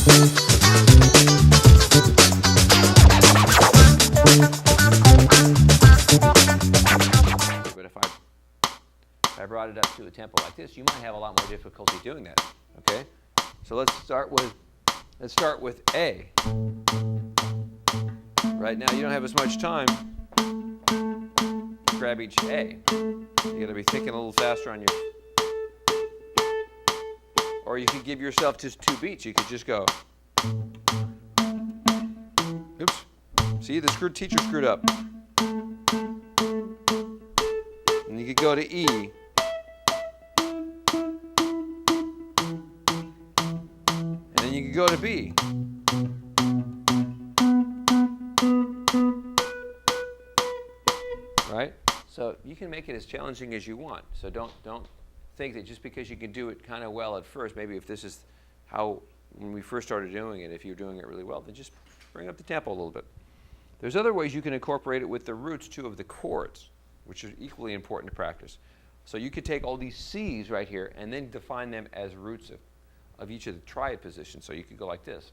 But if I brought it up to a tempo like this, you might have a lot more difficulty doing that. Okay, so let's start with A. Right now, you don't have as much time to grab each A. You got to be thinking a little faster on your. Or you could give yourself just 2 beats. You could just go. Oops. See, the teacher screwed up. And you could go to E. And then you could go to B. Right? So you can make it as challenging as you want. So don't think that just because you can do it kind of well at first, maybe if this is how, when we first started doing it, if you're doing it really well, then just bring up the tempo a little bit. There's other ways you can incorporate it with the roots, too, of the chords, which are equally important to practice. So you could take all these C's right here and then define them as roots of each of the triad positions. So you could go like this.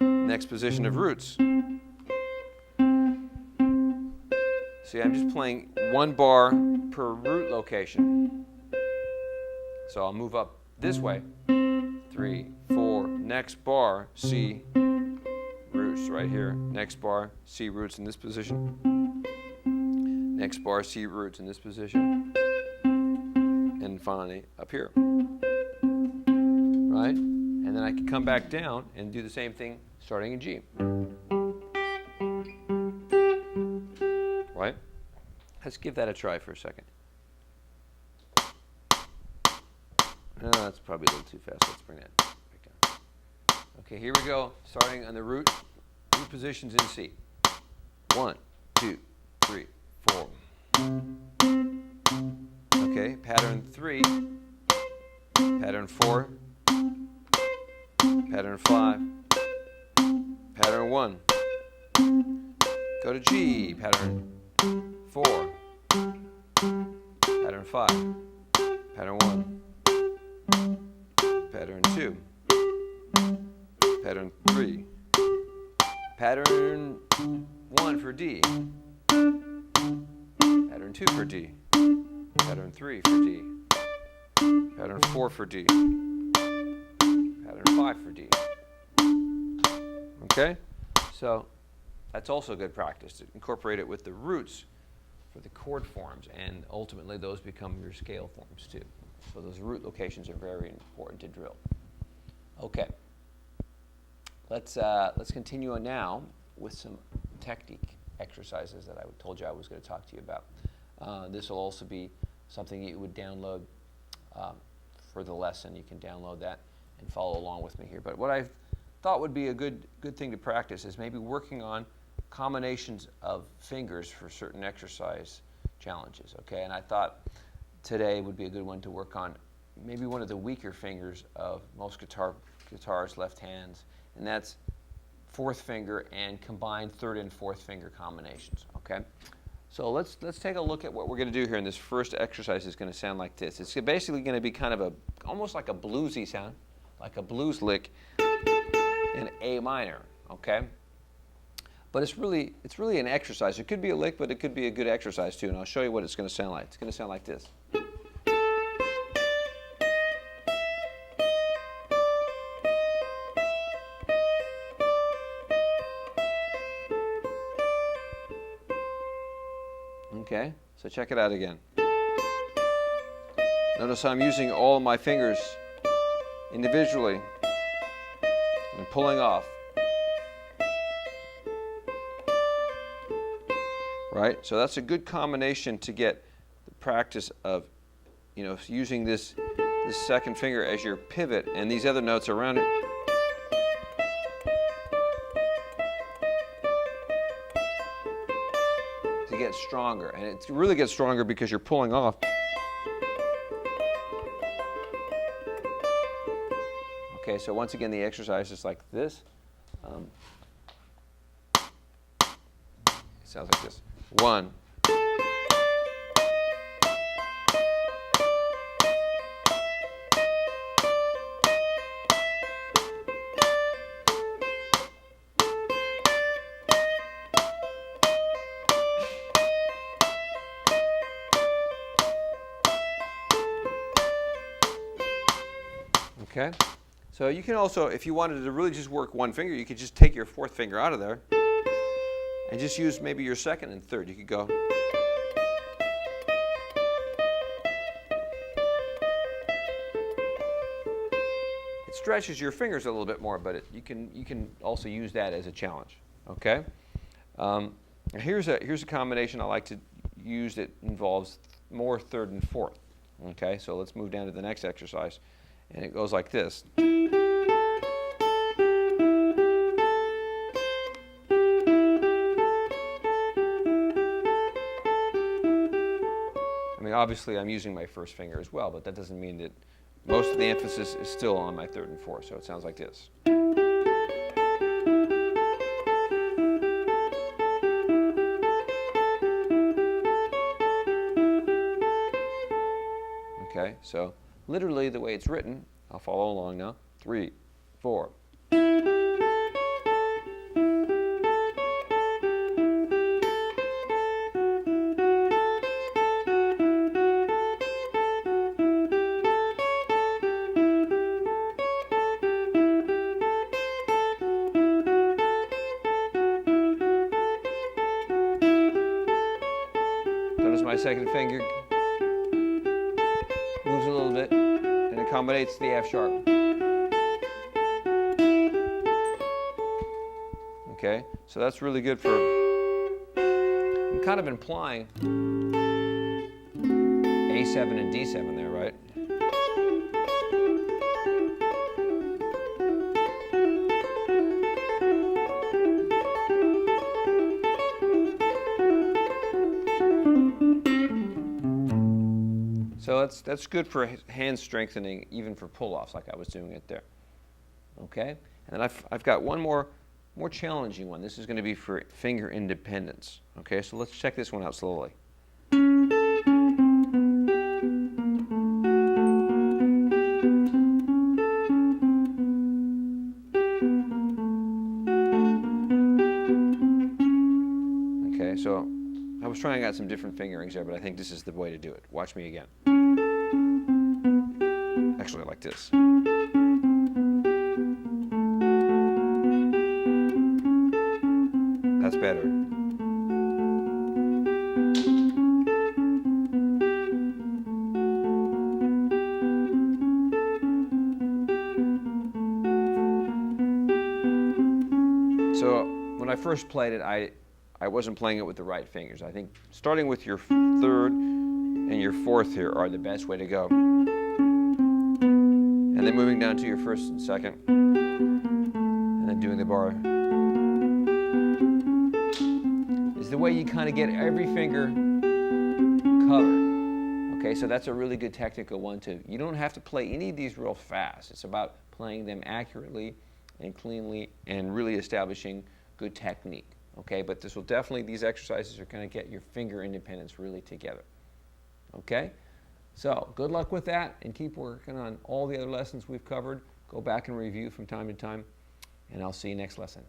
Next position of roots. See, I'm just playing 1 bar per root location. So I'll move up this way. 3, 4, next bar, C, roots right here. Next bar, C roots in this position. Next bar, C roots in this position. And finally, up here. Right? And then I can come back down and do the same thing starting in G. Right? Let's give that a try for a second. No, that's probably a little too fast. Let's bring that back down. Okay, here we go. Starting on the root positions in C. 1, 2, 3, 4. Okay, pattern 3, pattern 4, pattern 5, pattern 1. Go to G, pattern 4, pattern 5, pattern 1, pattern 2, pattern 3, pattern 1 for D, pattern 2 for D, pattern 3 for D, pattern 4 for D, pattern 5 for D. Okay? So that's also good practice to incorporate it with the roots for the chord forms, and ultimately those become your scale forms too. So those root locations are very important to drill. Okay. Let's continue on now with some technique exercises that I told you I was going to talk to you about. This will also be something you would download for the lesson. You can download that and follow along with me here. But what I thought would be a good thing to practice is maybe working on combinations of fingers for certain exercise challenges. Okay, and I thought today would be a good one to work on maybe one of the weaker fingers of most guitars, left hands, and that's 4th finger and combined 3rd and 4th finger combinations. Okay, so let's take a look at what we're going to do here. And this first exercise is going to sound like this. It's basically going to be kind of almost like a bluesy sound, like a blues lick in A minor. Okay, but it's really an exercise. It could be a lick, but it could be a good exercise too. And I'll show you what it's going to sound like. It's going to sound like this. Okay, so check it out again. Notice I'm using all of my fingers individually and pulling off. Right? So that's a good combination to get the practice of, using this 2nd finger as your pivot and these other notes around it. To get stronger, and it really gets stronger because you're pulling off. Okay, so once again, the exercise is like this. It sounds like this. 1, Okay? So you can also, if you wanted to really just work one finger, you could just take your fourth finger out of there and just use maybe your second and third. You could go. It stretches your fingers a little bit more, but you can also use that as a challenge. Okay? Here's a combination I like to use that involves more third and fourth. Okay? So let's move down to the next exercise. And it goes like this. I mean, obviously I'm using my first finger as well, but that doesn't mean that most of the emphasis is still on my third and fourth, so it sounds like this. Okay, so literally the way it's written, I'll follow along now. 3, 4. Notice my second finger moves a little bit and accommodates the F sharp. Okay, so that's really good for, I'm kind of implying A7 and D7 there, right? So that's good for hand strengthening, even for pull-offs like I was doing it there. Okay? And then I've got one more challenging one. This is going to be for finger independence. Okay, so let's check this one out slowly. Okay, so I was trying out some different fingerings there, but I think this is the way to do it. Watch me again. Actually, like this. That's better. So when I first played it, I wasn't playing it with the right fingers. I think starting with your third and your fourth here are the best way to go. And then moving down to your first and second. And then doing the bar. Is the way you kind of get every finger covered. Okay, so that's a really good technical one too. You don't have to play any of these real fast. It's about playing them accurately and cleanly and really establishing good technique. Okay, but this will definitely, these exercises are going to get your finger independence really together. Okay, so good luck with that and keep working on all the other lessons we've covered. Go back and review from time to time, and I'll see you next lesson.